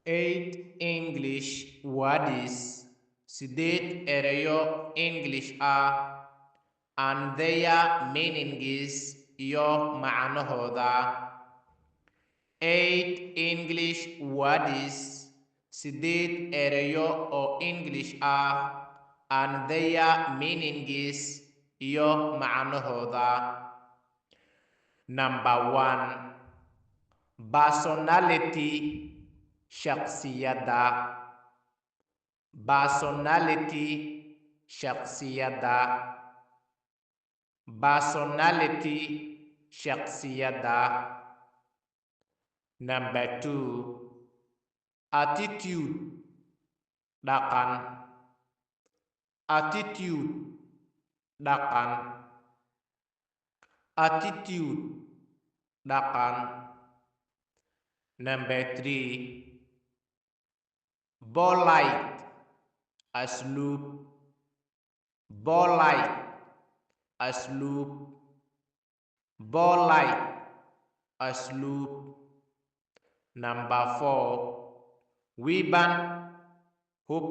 8 English words, sideed erayo English and their meanings iyo macnahooda. 8 English words, sideed erayo oo English and their meanings iyo macnahooda. Number 1, personality, shakhsiyadda. Personality, shakhsiyadda. Personality, shakhsiyadda. Number 2, attitude, dhaqan. Attitude, dhaqan. Attitude, dhaqan. Number 3, polite, asluub. Polite, asluub. Polite, asluub. Number 4, weapon, hub.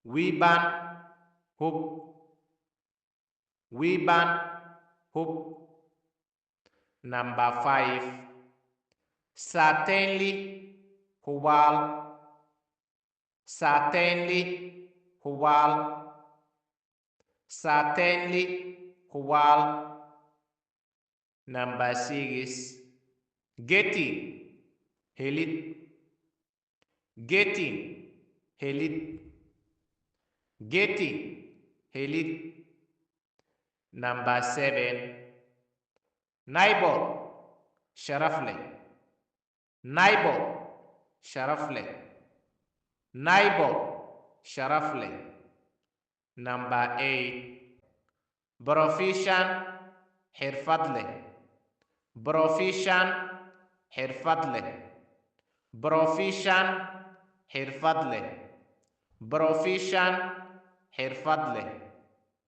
Weapon, hub. Weapon, hub. Number 5, certainly, hubaal. Certainly, hubaal. Certainly, hubaal. Number 6, getting, helid. Getting, helid. Getting, helid. Number 7, neighbor, sharaf leh. Neighbor, sharaf leh. Neighbor, sharaf leh. Number 8, profession, xirfad leh. Profession, xirfad leh. Profession, xirfad leh. Profession, xirfad leh.